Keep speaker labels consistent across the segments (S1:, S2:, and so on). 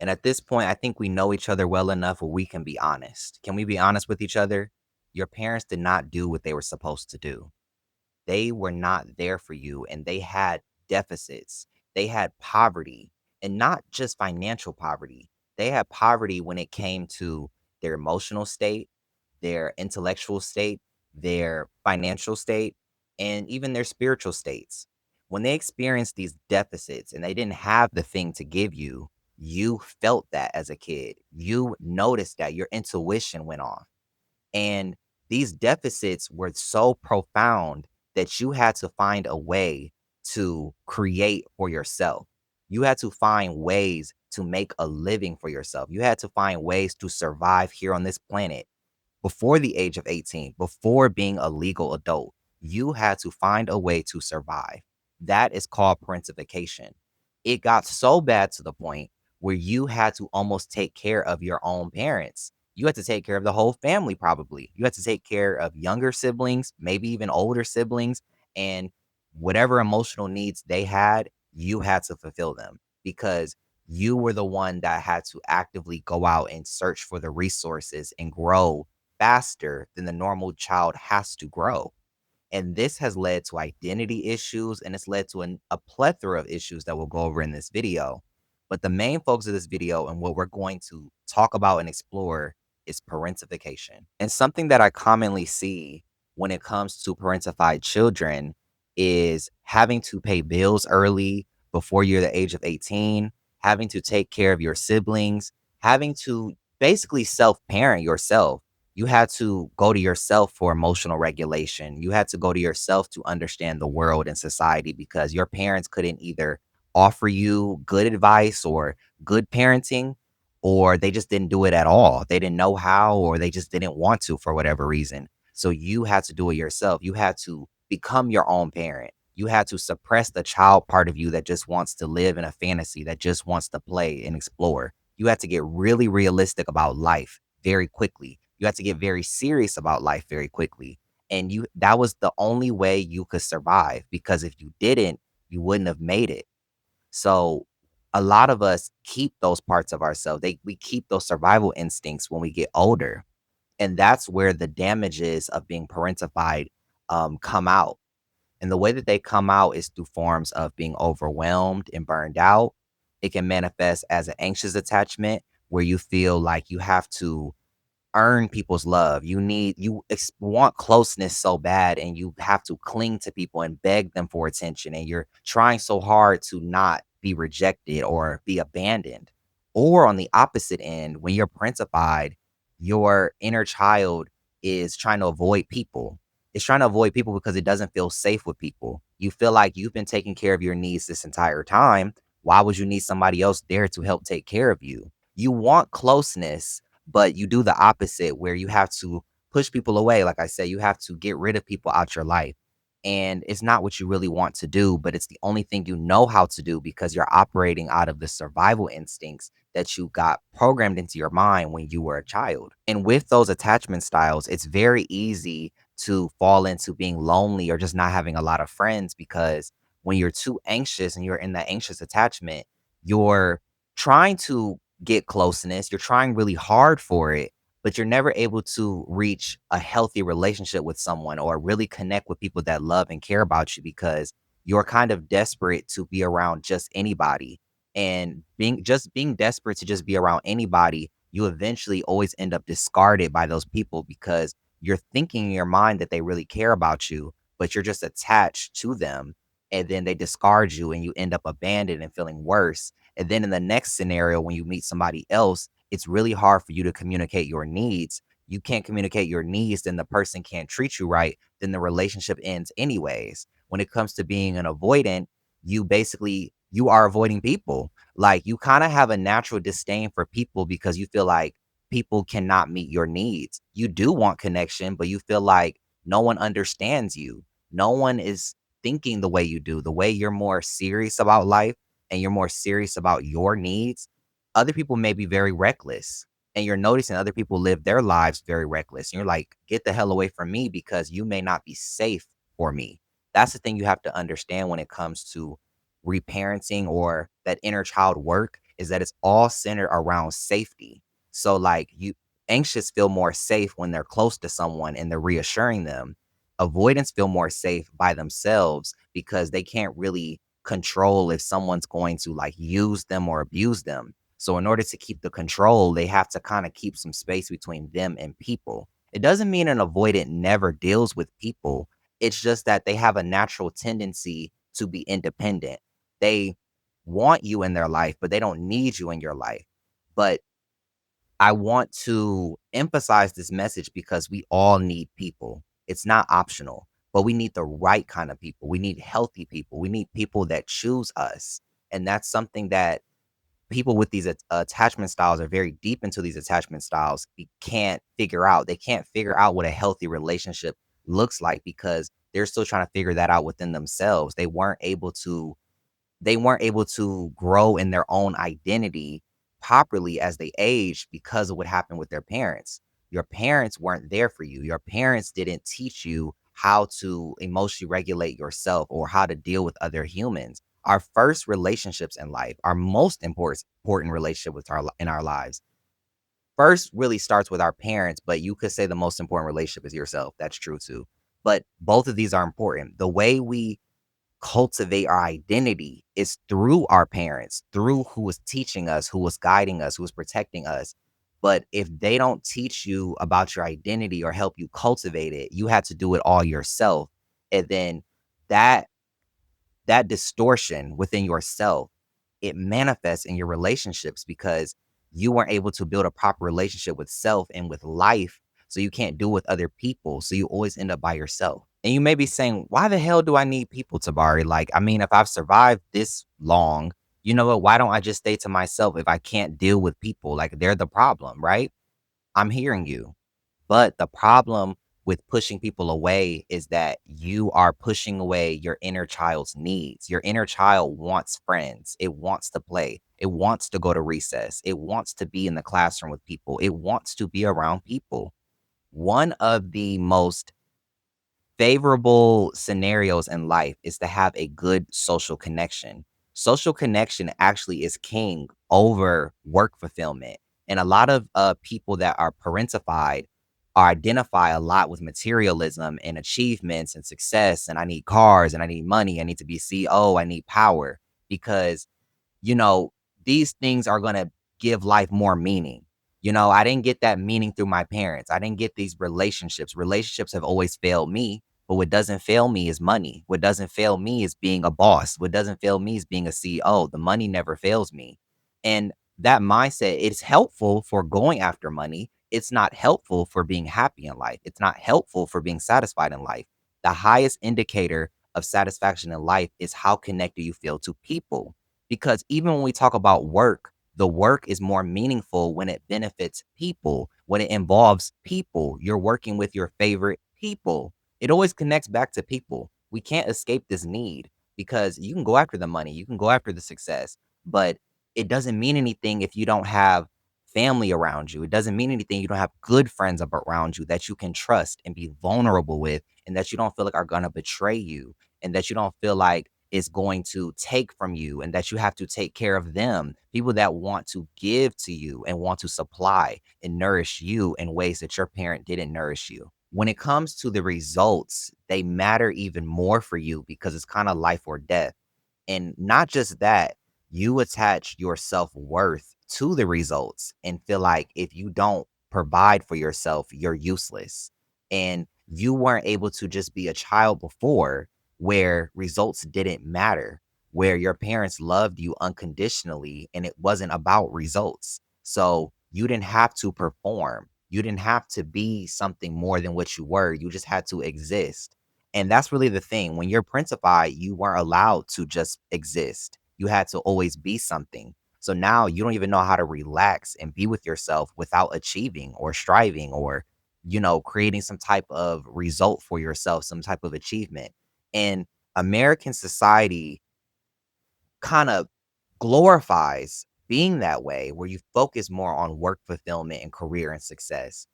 S1: And at this point, I think we know each other well enough where we can be honest. Can we be honest with each other? Your parents did not do what they were supposed to do. They were not there for you and they had deficits. They had poverty, and not just financial poverty. They had poverty when it came to their emotional state, their intellectual state, their financial state, and even their spiritual states. When they experienced these deficits and they didn't have the thing to give you, you felt that as a kid. You noticed that your intuition went off. And these deficits were so profound that you had to find a way to create for yourself. You had to find ways to make a living for yourself. You had to find ways to survive here on this planet before the age of 18, before being a legal adult. You had to find a way to survive. That is called parentification. It got so bad to the point where you had to almost take care of your own parents. You had to take care of the whole family, probably. You had to take care of younger siblings, maybe even older siblings, and whatever emotional needs they had, you had to fulfill them because you were the one that had to actively go out and search for the resources and grow faster than the normal child has to grow. And this has led to identity issues and it's led to a plethora of issues that we'll go over in this video. But the main focus of this video and what we're going to talk about and explore is parentification. And something that I commonly see when it comes to parentified children is having to pay bills early before you're the age of 18, having to take care of your siblings, having to basically self parent yourself. You had to go to yourself for emotional regulation. You had to go to yourself to understand the world and society because your parents couldn't either offer you good advice or good parenting, or they just didn't do it at all. They didn't know how, or they just didn't want to for whatever reason. So you had to do it yourself. You had to become your own parent. You had to suppress the child part of you that just wants to live in a fantasy, that just wants to play and explore. You had to get really realistic about life very quickly. You had to get very serious about life very quickly. And you that was the only way you could survive because if you didn't, you wouldn't have made it. So a lot of us keep those parts of ourselves. We keep those survival instincts when we get older. And that's where the damages of being parentified come out. And the way that they come out is through forms of being overwhelmed and burned out. It can manifest as an anxious attachment where you feel like you have to earn people's love. Want closeness so bad and you have to cling to people and beg them for attention and you're trying so hard to not be rejected or be abandoned. Or on the opposite end, when you're parentified, your inner child is trying to avoid people. It's trying to avoid people because it doesn't feel safe with people. You feel like you've been taking care of your needs this entire time. Why would you need somebody else there to help take care of you? You want closeness, but you do the opposite where you have to push people away. Like I said, you have to get rid of people out your life. And it's not what you really want to do, but it's the only thing you know how to do because you're operating out of the survival instincts that you got programmed into your mind when you were a child. And with those attachment styles, it's very easy to fall into being lonely or just not having a lot of friends because when you're too anxious and you're in that anxious attachment, you're trying to get closeness. You're trying really hard for it, but you're never able to reach a healthy relationship with someone or really connect with people that love and care about you because you're kind of desperate to be around just anybody. And being desperate to just be around anybody, you eventually always end up discarded by those people because you're thinking in your mind that they really care about you, but you're just attached to them. And then they discard you and you end up abandoned and feeling worse. And then in the next scenario, when you meet somebody else, it's really hard for you to communicate your needs. You can't communicate your needs, then the person can't treat you right, then the relationship ends anyways. When it comes to being an avoidant, you are avoiding people. Like you kind of have a natural disdain for people because you feel like people cannot meet your needs. You do want connection, but you feel like no one understands you. No one is thinking the way you do, the way you're more serious about life and you're more serious about your needs. Other people may be very reckless and you're noticing other people live their lives very reckless. And you're like, get the hell away from me because you may not be safe for me. That's the thing you have to understand when it comes to reparenting or that inner child work is that it's all centered around safety. So like you anxious feel more safe when they're close to someone and they're reassuring them. Avoidance feel more safe by themselves because they can't really control if someone's going to like use them or abuse them. So in order to keep the control, they have to kind of keep some space between them and people. It doesn't mean an avoidant never deals with people. It's just that they have a natural tendency to be independent. They want you in their life, but they don't need you in your life. But I want to emphasize this message because we all need people. It's not optional, but we need the right kind of people. We need healthy people. We need people that choose us. And that's something that people with these attachment styles are very deep into these attachment styles. Can't figure out. They can't figure out what a healthy relationship looks like because they're still trying to figure that out within themselves. They weren't able to grow in their own identity properly as they aged because of what happened with their parents. Your parents weren't there for you. Your parents didn't teach you how to emotionally regulate yourself or how to deal with other humans. Our first relationships in life, our most important relationship in our lives, first really starts with our parents, but you could say the most important relationship is yourself. That's true too. But both of these are important. The way we cultivate our identity is through our parents, through who was teaching us, who was guiding us, who was protecting us. But if they don't teach you about your identity or help you cultivate it, you had to do it all yourself. And then that that distortion within yourself, it manifests in your relationships because you weren't able to build a proper relationship with self and with life. So you can't do it with other people. So you always end up by yourself. And you may be saying, why the hell do I need people, Tabari? Like, I mean, if I've survived this long, you know what? Why don't I just stay to myself if I can't deal with people? Like, they're the problem, right? I'm hearing you. But the problem with pushing people away is that you are pushing away your inner child's needs. Your inner child wants friends. It wants to play. It wants to go to recess. It wants to be in the classroom with people. It wants to be around people. One of the most favorable scenarios in life is to have a good social connection. Social connection actually is king over work fulfillment. And a lot of people that are parentified identify a lot with materialism and achievements and success. And I need cars and I need money. I need to be CEO. I need power because you know, these things are going to give life more meaning. I didn't get that meaning through my parents. I didn't get these relationships. Relationships have always failed me. But what doesn't fail me is money. What doesn't fail me is being a boss. What doesn't fail me is being a CEO. The money never fails me. And that mindset, it's helpful for going after money. It's not helpful for being happy in life. It's not helpful for being satisfied in life. The highest indicator of satisfaction in life is how connected you feel to people because even when we talk about work, the work is more meaningful when it benefits people, when it involves people. You're working with your favorite people. It always connects back to people. We can't escape this need because you can go after the money, you can go after the success, but it doesn't mean anything if you don't have family around you. It doesn't mean anything. You don't have good friends around you that you can trust and be vulnerable with, and that you don't feel like are going to betray you, and that you don't feel like is going to take from you and that you have to take care of them. People that want to give to you and want to supply and nourish you in ways that your parent didn't nourish you. When it comes to the results, they matter even more for you because it's kind of life or death. And not just that, you attach your self worth to the results and feel like if you don't provide for yourself, you're useless. And you weren't able to just be a child before where results didn't matter, where your parents loved you unconditionally and it wasn't about results. So you didn't have to perform. You didn't have to be something more than what you were. You just had to exist. And that's really the thing. When you're principied, you weren't allowed to just exist. You had to always be something. So now you don't even know how to relax and be with yourself without achieving or striving or, creating some type of result for yourself, some type of achievement. And American society kind of glorifies being that way, where you focus more on work fulfillment and career and success.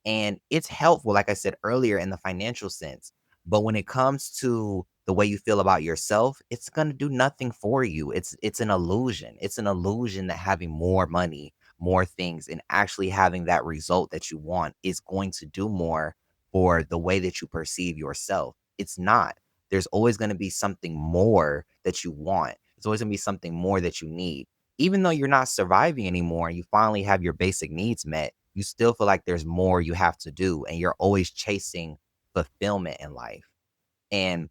S1: And it's helpful, like I said earlier, in the financial sense. But when it comes to the way you feel about yourself, it's going to do nothing for you. It's an illusion. It's an illusion that having more money, more things, and actually having that result that you want is going to do more for the way that you perceive yourself. It's not. There's always going to be something more that you want. There's always going to be something more that you need. Even though you're not surviving anymore and you finally have your basic needs met, you still feel like there's more you have to do, and you're always chasing fulfillment in life. And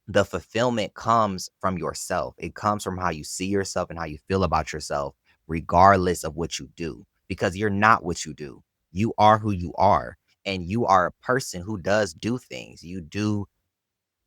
S1: the fulfillment comes from yourself. It comes from how you see yourself and how you feel about yourself, regardless of what you do, because you're not what you do. You are who you are. And you are a person who does do things. You do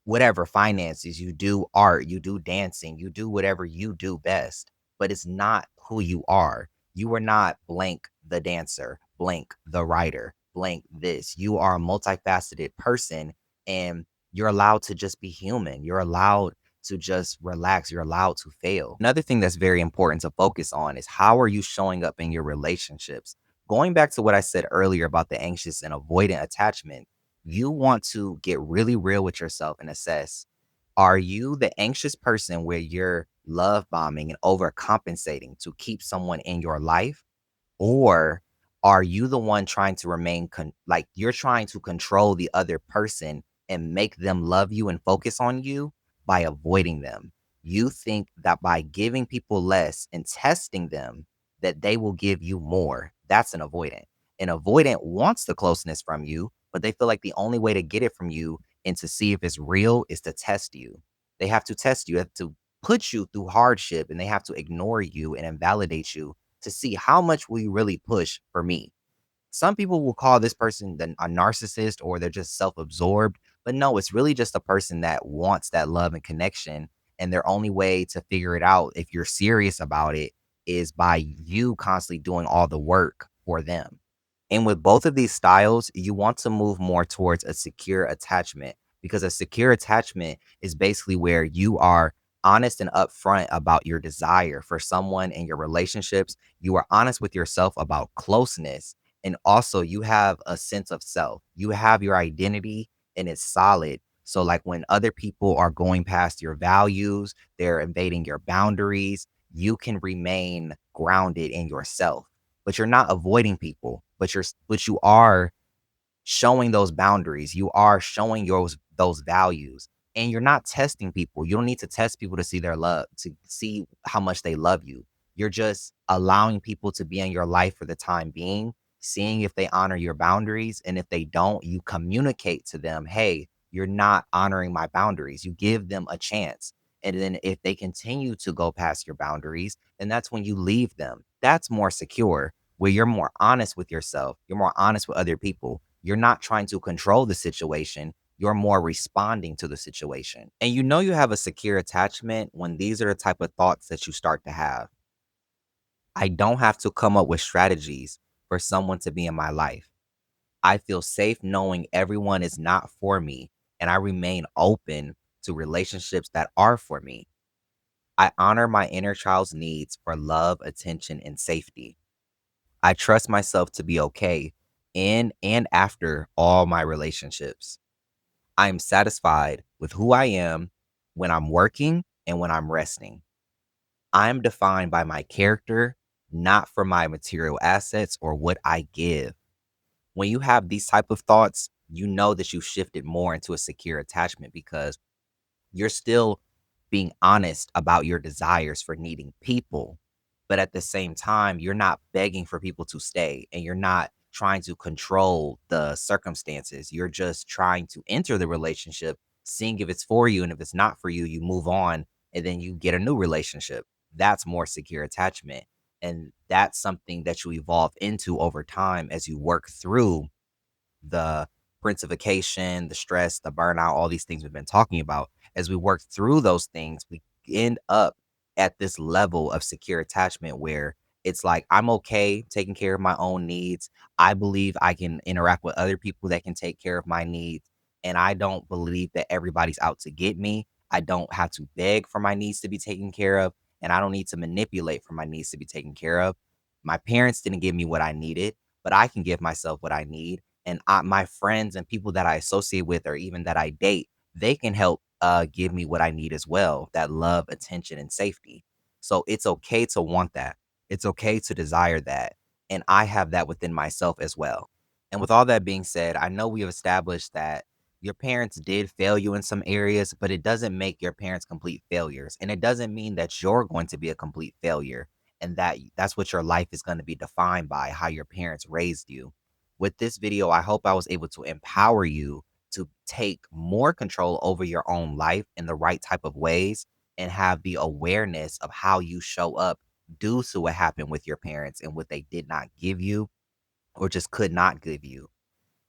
S1: whatever finances, you do art, you do dancing, you do whatever you do best, but it's not who you are. You are not blank the dancer, blank the writer, blank this. You are a multifaceted person, and you're allowed to just be human. You're allowed to just relax. You're allowed to fail. Another thing that's very important to focus on is how are you showing up in your relationships? Going back to what I said earlier about the anxious and avoidant attachment, you want to get really real with yourself and assess, are you the anxious person where you're love bombing and overcompensating to keep someone in your life? Or are you the one trying to remain like you're trying to control the other person and make them love you and focus on you by avoiding them? You think that by giving people less and testing them, that they will give you more. That's an avoidant. An avoidant wants the closeness from you, but they feel like the only way to get it from you and to see if it's real is to test you. They have to test you, they have to put you through hardship, and they have to ignore you and invalidate you to see how much will you really push for me. Some people will call this person a narcissist or they're just self-absorbed, but no, it's really just a person that wants that love and connection. And their only way to figure it out, if you're serious about it, is by you constantly doing all the work for them. And with both of these styles, you want to move more towards a secure attachment, because a secure attachment is basically where you are honest and upfront about your desire for someone in your relationships. You are honest with yourself about closeness. And also, you have a sense of self. You have your identity and it's solid. So, like when other people are going past your values, they're invading your boundaries, you can remain grounded in yourself, but you're not avoiding people, but you are showing those boundaries. You are showing those values, and you're not testing people. You don't need to test people to see their love, to see how much they love you. You're just allowing people to be in your life for the time being, seeing if they honor your boundaries, and if they don't, you communicate to them, "Hey, you're not honoring my boundaries." You give them a chance. And then if they continue to go past your boundaries, then that's when you leave them. That's more secure, where you're more honest with yourself. You're more honest with other people. You're not trying to control the situation. You're more responding to the situation. And you know you have a secure attachment when these are the type of thoughts that you start to have. I don't have to come up with strategies for someone to be in my life. I feel safe knowing everyone is not for me, and I remain open to relationships that are for me. I honor my inner child's needs for love, attention, and safety. I trust myself to be okay in and after all my relationships. I am satisfied with who I am when I'm working and when I'm resting. I am defined by my character, not for my material assets or what I give. When you have these type of thoughts, you know that you've shifted more into a secure attachment, because you're still being honest about your desires for needing people. But at the same time, you're not begging for people to stay, and you're not trying to control the circumstances. You're just trying to enter the relationship, seeing if it's for you. And if it's not for you, you move on and then you get a new relationship. That's more secure attachment. And that's something that you evolve into over time as you work through the parentification, the stress, the burnout, all these things we've been talking about. As we work through those things, we end up at this level of secure attachment where it's like, I'm okay taking care of my own needs. I believe I can interact with other people that can take care of my needs. And I don't believe that everybody's out to get me. I don't have to beg for my needs to be taken care of. And I don't need to manipulate for my needs to be taken care of. My parents didn't give me what I needed, but I can give myself what I need. And my friends and people that I associate with, or even that I date, they can help give me what I need as well, that love, attention, and safety. So it's okay to want that. It's okay to desire that. And I have that within myself as well. And with all that being said, I know we have established that your parents did fail you in some areas, but it doesn't make your parents complete failures. And it doesn't mean that you're going to be a complete failure and that's what your life is going to be defined by, how your parents raised you. With this video, I hope I was able to empower you to take more control over your own life in the right type of ways and have the awareness of how you show up due to what happened with your parents and what they did not give you or just could not give you.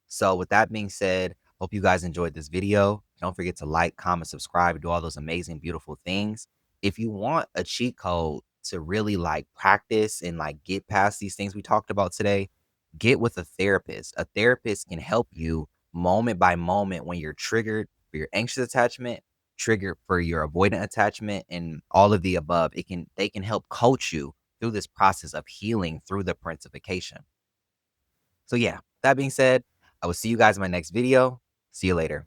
S1: So with that being said, hope you guys enjoyed this video. Don't forget to like, comment, subscribe, do all those amazing, beautiful things. If you want a cheat code to really like practice and like get past these things we talked about today, get with a therapist. A therapist can help you moment by moment when you're triggered for your anxious attachment, triggered for your avoidant attachment, and all of the above. They can help coach you through this process of healing through the parentification. So yeah, that being said, I will see you guys in my next video. See you later.